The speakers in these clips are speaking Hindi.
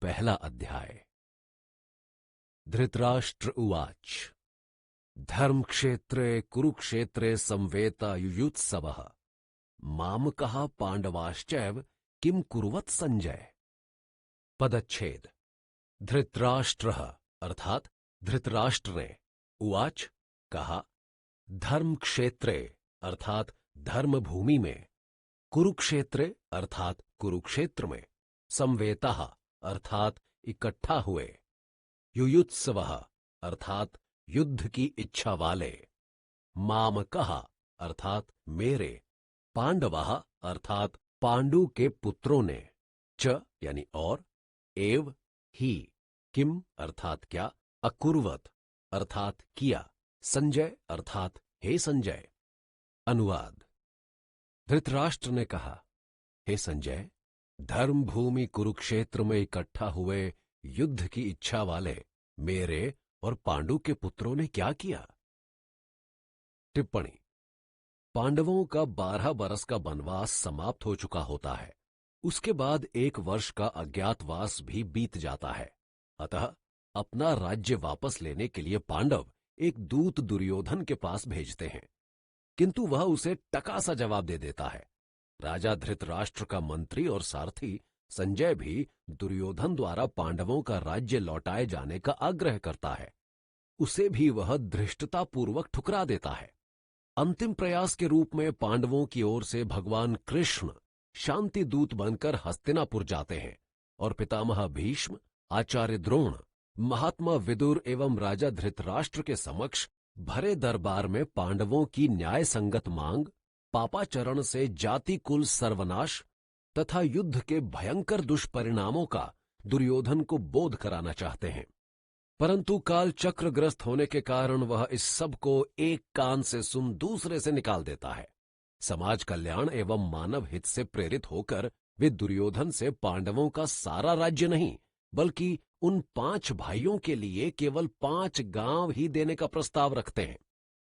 पहला अध्याय। धृतराष्ट्र उवाच धर्मक्षेत्रे कुरुक्षेत्रे संवेता युयुत्सवः मामकः पांडवाश्चैव किम कुर्वत संजय। पदच्छेद। धृतराष्ट्रः अर्थात धृतराष्ट्र ने, उवाच कहा, धर्मक्षेत्रे अर्थात धर्मभूमि में, कुरुक्षेत्रे अर्थात कुरुक्षेत्र में, संवेतः अर्थात इकट्ठा हुए, युयुत्सवः अर्थात युद्ध की इच्छा वाले, मामकः अर्थात मेरे, पांडवः अर्थात पांडु के पुत्रों ने, च यानी और, एव ही, किम अर्थात क्या, अकुर्वत अर्थात किया, संजय अर्थात हे संजय। अनुवाद। धृतराष्ट्र ने कहा, हे संजय, धर्मभूमि कुरुक्षेत्र में इकट्ठा हुए युद्ध की इच्छा वाले मेरे और पांडु के पुत्रों ने क्या किया। टिप्पणी। पांडवों का 12 बरस का वनवास समाप्त हो चुका होता है। उसके बाद 1 वर्ष का अज्ञातवास भी बीत जाता है। अतः अपना राज्य वापस लेने के लिए पांडव एक दूत दुर्योधन के पास भेजते हैं, किंतु वह उसे टका सा जवाब दे देता है। राजा धृतराष्ट्र का मंत्री और सारथी संजय भी दुर्योधन द्वारा पांडवों का राज्य लौटाए जाने का आग्रह करता है। उसे भी वह धृष्टतापूर्वक ठुकरा देता है। अंतिम प्रयास के रूप में पांडवों की ओर से भगवान कृष्ण शांति दूत बनकर हस्तिनापुर जाते हैं और पितामह भीष्म, आचार्य द्रोण, महात्मा विदुर एवं राजा धृतराष्ट्र के समक्ष भरे दरबार में पांडवों की न्याय संगत मांग, पापाचरण से जाति कुल सर्वनाश तथा युद्ध के भयंकर दुष्परिणामों का दुर्योधन को बोध कराना चाहते हैं। परंतु काल चक्रग्रस्त होने के कारण वह इस सब को एक कान से सुन दूसरे से निकाल देता है। समाज कल्याण एवं मानव हित से प्रेरित होकर वे दुर्योधन से पांडवों का सारा राज्य नहीं, बल्कि उन 5 भाइयों के लिए केवल 5 गांव ही देने का प्रस्ताव रखते हैं।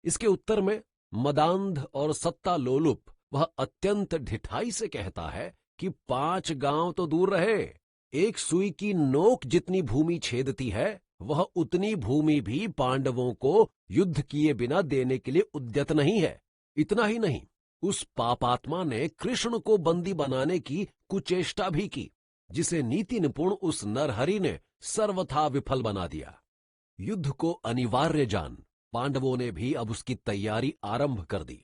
इसके उत्तर में मदांध और सत्ता लोलुप वह अत्यंत ढिठाई से कहता है कि 5 गांव तो दूर रहे, एक सुई की नोक जितनी भूमि छेदती है, वह उतनी भूमि भी पांडवों को युद्ध किए बिना देने के लिए उद्यत नहीं है। इतना ही नहीं, उस पापात्मा ने कृष्ण को बंदी बनाने की कुचेष्टा भी की, जिसे नीति निपुण उस नरहरि ने सर्वथा विफल बना दिया। युद्ध को अनिवार्य जान पांडवों ने भी अब उसकी तैयारी आरंभ कर दी।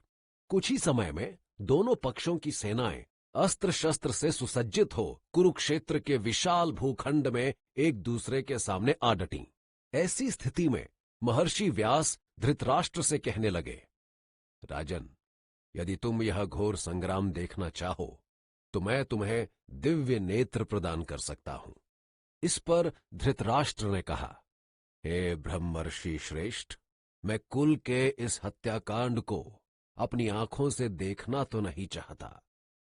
कुछ ही समय में दोनों पक्षों की सेनाएं अस्त्र शस्त्र से सुसज्जित हो कुरुक्षेत्र के विशाल भूखंड में एक दूसरे के सामने आ डटी। ऐसी स्थिति में महर्षि व्यास धृतराष्ट्र से कहने लगे, राजन, यदि तुम यह घोर संग्राम देखना चाहो तो मैं तुम्हें दिव्य नेत्र प्रदान कर सकता हूं। इस पर धृतराष्ट्र ने कहा, हे ब्रह्मर्षि श्रेष्ठ, मैं कुल के इस हत्याकांड को अपनी आंखों से देखना तो नहीं चाहता,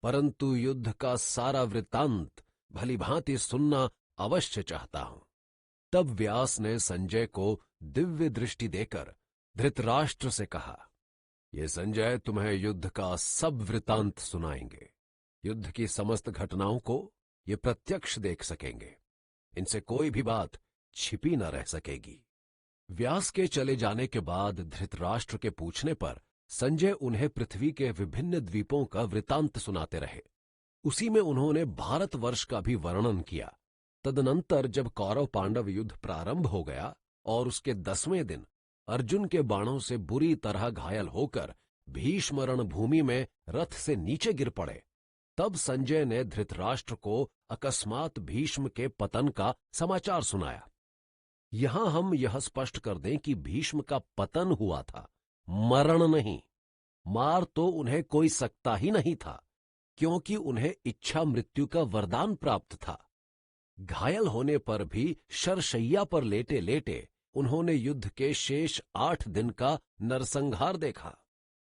परंतु युद्ध का सारा वृत्तांत भली भांति सुनना अवश्य चाहता हूं। तब व्यास ने संजय को दिव्य दृष्टि देकर धृतराष्ट्र से कहा, ये संजय तुम्हें युद्ध का सब वृत्तांत सुनाएंगे। युद्ध की समस्त घटनाओं को ये प्रत्यक्ष देख सकेंगे। इनसे कोई भी बात छिपी न रह सकेगी। व्यास के चले जाने के बाद धृतराष्ट्र के पूछने पर संजय उन्हें पृथ्वी के विभिन्न द्वीपों का वृत्तांत सुनाते रहे। उसी में उन्होंने भारतवर्ष का भी वर्णन किया। तदनंतर जब कौरव पांडव युद्ध प्रारंभ हो गया और उसके 10वें दिन अर्जुन के बाणों से बुरी तरह घायल होकर भीष्म रणभूमि में रथ से नीचे गिर पड़े, तब संजय ने धृतराष्ट्र को अकस्मात भीष्म के पतन का समाचार सुनाया। यहां हम यह स्पष्ट कर दें कि भीष्म का पतन हुआ था, मरण नहीं। मार तो उन्हें कोई सकता ही नहीं था, क्योंकि उन्हें इच्छा मृत्यु का वरदान प्राप्त था। घायल होने पर भी शरशैया पर लेटे लेटे उन्होंने युद्ध के शेष 8 दिन का नरसंहार देखा।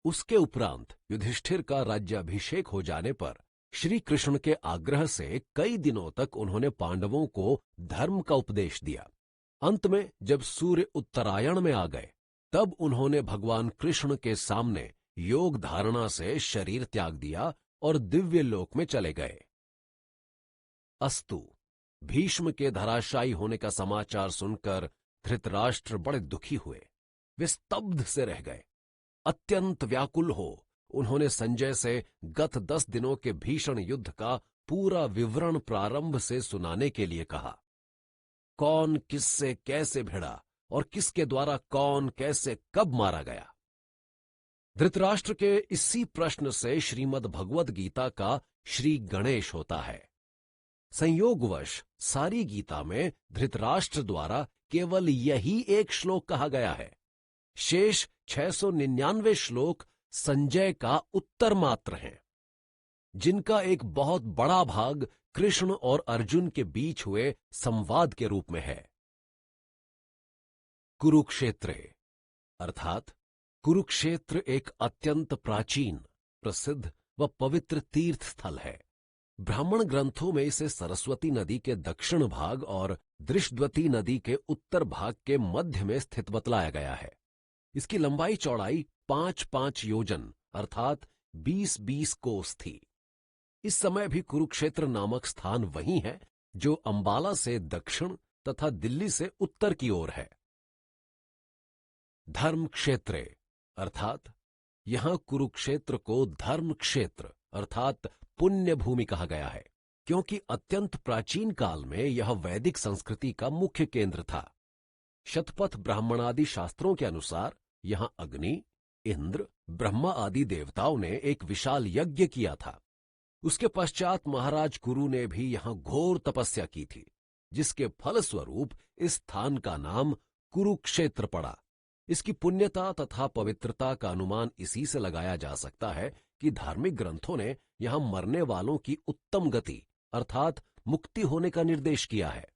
उसके उपरांत युधिष्ठिर का राज्याभिषेक हो जाने पर श्री कृष्ण के आग्रह से कई दिनों तक उन्होंने पांडवों को धर्म का उपदेश दिया। अंत में जब सूर्य उत्तरायण में आ गए, तब उन्होंने भगवान कृष्ण के सामने योग धारणा से शरीर त्याग दिया और दिव्य लोक में चले गए। अस्तु, भीष्म के धराशायी होने का समाचार सुनकर धृतराष्ट्र बड़े दुखी हुए। वे स्तब्ध से रह गए। अत्यंत व्याकुल हो उन्होंने संजय से गत 10 दिनों के भीषण युद्ध का पूरा विवरण प्रारंभ से सुनाने के लिए कहा। कौन किससे कैसे भिड़ा और किसके द्वारा कौन कैसे कब मारा गया। धृतराष्ट्र के इसी प्रश्न से श्रीमद् भगवद गीता का श्री गणेश होता है। संयोगवश सारी गीता में धृतराष्ट्र द्वारा केवल यही एक श्लोक कहा गया है। शेष 699 श्लोक संजय का उत्तर मात्र हैं, जिनका एक बहुत बड़ा भाग कृष्ण और अर्जुन के बीच हुए संवाद के रूप में है। कुरुक्षेत्र अर्थात कुरुक्षेत्र एक अत्यंत प्राचीन, प्रसिद्ध व पवित्र तीर्थ स्थल है। ब्राह्मण ग्रंथों में इसे सरस्वती नदी के दक्षिण भाग और दृष्टवती नदी के उत्तर भाग के मध्य में स्थित बतलाया गया है। इसकी लंबाई चौड़ाई 5-5 योजन अर्थात 20-20 कोस थी। इस समय भी कुरुक्षेत्र नामक स्थान वही है जो अंबाला से दक्षिण तथा दिल्ली से उत्तर की ओर है। धर्म क्षेत्र अर्थात यहां कुरुक्षेत्र को धर्म क्षेत्र अर्थात पुण्य भूमि कहा गया है, क्योंकि अत्यंत प्राचीन काल में यह वैदिक संस्कृति का मुख्य केंद्र था। शतपथ ब्राह्मणादि शास्त्रों के अनुसार यहां अग्नि, इंद्र, ब्रह्मा आदि देवताओं ने एक विशाल यज्ञ किया था। उसके पश्चात महाराज कुरु ने भी यहां घोर तपस्या की थी, जिसके फलस्वरूप इस स्थान का नाम कुरुक्षेत्र पड़ा। इसकी पुण्यता तथा पवित्रता का अनुमान इसी से लगाया जा सकता है कि धार्मिक ग्रंथों ने यहां मरने वालों की उत्तम गति अर्थात मुक्ति होने का निर्देश किया है।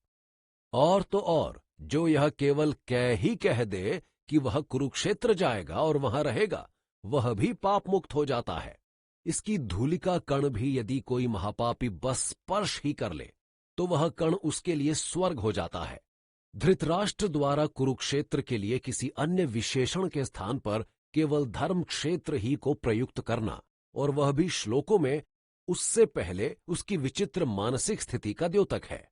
और तो और जो यह केवल कह दे कि वह कुरुक्षेत्र जाएगा और वहां रहेगा, वह भी पाप मुक्त हो जाता है। इसकी धूलिका कण भी यदि कोई महापापी बस स्पर्श ही कर ले तो वह कण उसके लिए स्वर्ग हो जाता है। धृतराष्ट्र द्वारा कुरुक्षेत्र के लिए किसी अन्य विशेषण के स्थान पर केवल धर्म क्षेत्र ही को प्रयुक्त करना, और वह भी श्लोकों में, उससे पहले उसकी विचित्र मानसिक स्थिति का द्योतक है।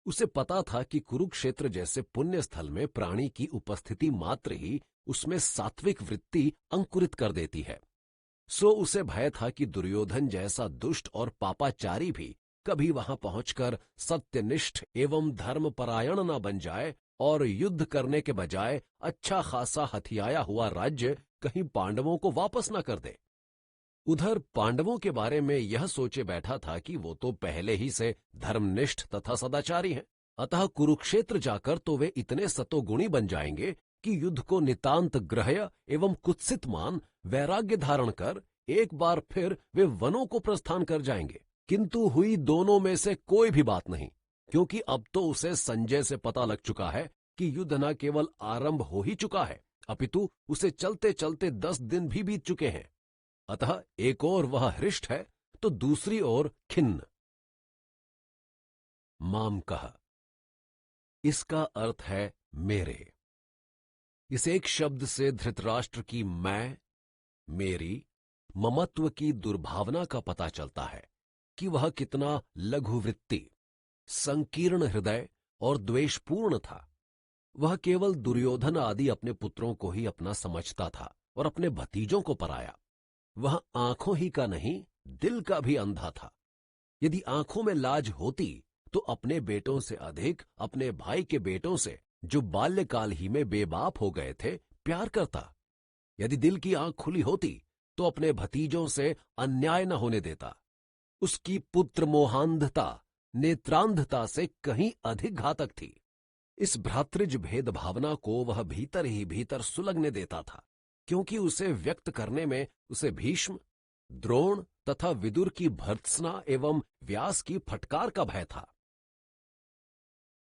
उसे पता था कि कुरुक्षेत्र जैसे पुण्य स्थल में प्राणी की उपस्थिति मात्र ही उसमें सात्विक वृत्ति अंकुरित कर देती है। सो उसे भय था कि दुर्योधन जैसा दुष्ट और पापाचारी भी कभी वहां पहुंचकर सत्यनिष्ठ एवं धर्मपरायण न बन जाए और युद्ध करने के बजाय अच्छा खासा हथियाया हुआ राज्य कहीं पांडवों को वापस न कर दे। उधर पांडवों के बारे में यह सोचे बैठा था कि वो तो पहले ही से धर्मनिष्ठ तथा सदाचारी हैं, अतः कुरुक्षेत्र जाकर तो वे इतने सतोगुणी बन जाएंगे कि युद्ध को नितांत ग्रह्य एवं कुत्सित मान वैराग्य धारण कर एक बार फिर वे वनों को प्रस्थान कर जाएंगे। किंतु हुई दोनों में से कोई भी बात नहीं, क्योंकि अब तो उसे संजय से पता लग चुका है कि युद्ध न केवल आरंभ हो ही चुका है, अपितु उसे चलते चलते 10 दिन भी बीत चुके हैं। अतः एक ओर वह हृष्ट है तो दूसरी ओर खिन्न। माम कहा, इसका अर्थ है मेरे। इस एक शब्द से धृतराष्ट्र की मैं, मेरी, ममत्व की दुर्भावना का पता चलता है कि वह कितना लघुवृत्ति, संकीर्ण हृदय और द्वेषपूर्ण था। वह केवल दुर्योधन आदि अपने पुत्रों को ही अपना समझता था और अपने भतीजों को पराया। वह आंखों ही का नहीं, दिल का भी अंधा था। यदि आंखों में लाज होती तो अपने बेटों से अधिक अपने भाई के बेटों से, जो बाल्यकाल ही में बेबाप हो गए थे, प्यार करता। यदि दिल की आंख खुली होती तो अपने भतीजों से अन्याय न होने देता। उसकी पुत्र मोहांधता नेत्रांधता से कहीं अधिक घातक थी। इस भ्रातृज भेद भावना को वह भीतर ही भीतर सुलगने देता था, क्योंकि उसे व्यक्त करने में उसे भीष्म, द्रोण तथा विदुर की भर्त्सना एवं व्यास की फटकार का भय था।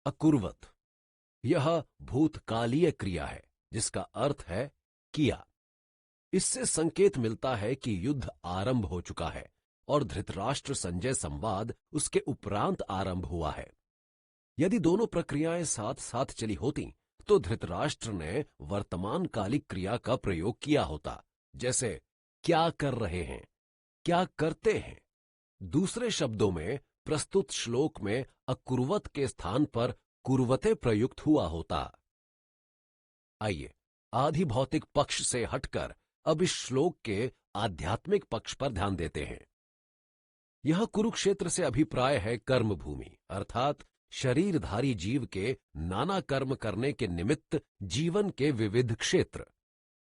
अकुर्वत यह भूतकालीय क्रिया है, जिसका अर्थ है किया। इससे संकेत मिलता है कि युद्ध आरंभ हो चुका है और धृतराष्ट्र संजय संवाद उसके उपरांत आरंभ हुआ है। यदि दोनों प्रक्रियाएं साथ साथ चली होती तो धृतराष्ट्र ने वर्तमान कालिक क्रिया का प्रयोग किया होता, जैसे क्या कर रहे हैं, क्या करते हैं। दूसरे शब्दों में प्रस्तुत श्लोक में अकुर्वत के स्थान पर कुर्वते प्रयुक्त हुआ होता। आइए आधि भौतिक पक्ष से हटकर अब इस श्लोक के आध्यात्मिक पक्ष पर ध्यान देते हैं। यह कुरुक्षेत्र से अभिप्राय है कर्म भूमि, अर्थात शरीरधारी जीव के नाना कर्म करने के निमित्त जीवन के विविध क्षेत्र।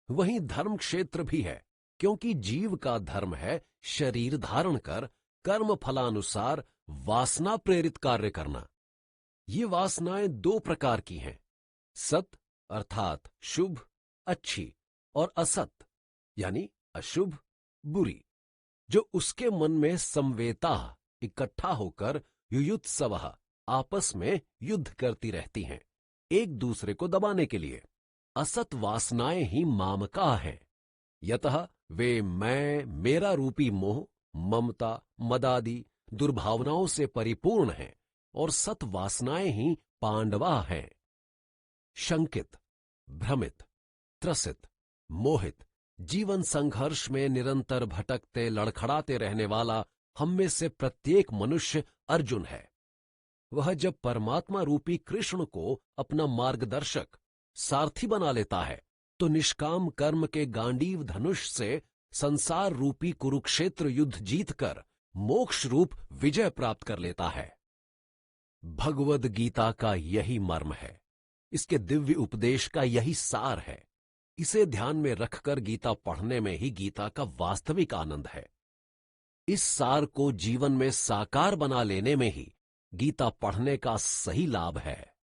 वहीं धर्म क्षेत्र भी है, क्योंकि जीव का धर्म है शरीर धारण कर कर्म फलानुसार वासना प्रेरित कार्य करना। ये वासनाएं दो प्रकार की हैं, सत अर्थात शुभ अच्छी, और असत यानी अशुभ बुरी, जो उसके मन में संवेता इकट्ठा होकर युयुत्सवः आपस में युद्ध करती रहती हैं, एक दूसरे को दबाने के लिए। असत वासनाएं ही मामका हैं, यतः वे मैं मेरा रूपी मोह, ममता, मदादि दुर्भावनाओं से परिपूर्ण हैं, और सत वासनाएं ही पांडवा हैं। शंकित, भ्रमित, त्रसित, मोहित, जीवन संघर्ष में निरंतर भटकते लड़खड़ाते रहने वाला हम में से प्रत्येक मनुष्य अर्जुन है। वह जब परमात्मा रूपी कृष्ण को अपना मार्गदर्शक सारथी बना लेता है, तो निष्काम कर्म के गांडीव धनुष से संसार रूपी कुरुक्षेत्र युद्ध जीतकर मोक्ष रूप विजय प्राप्त कर लेता है। भगवद गीता का यही मर्म है, इसके दिव्य उपदेश का यही सार है। इसे ध्यान में रखकर गीता पढ़ने में ही गीता का वास्तविक आनंद है। इस सार को जीवन में साकार बना लेने में ही गीता पढ़ने का सही लाभ है।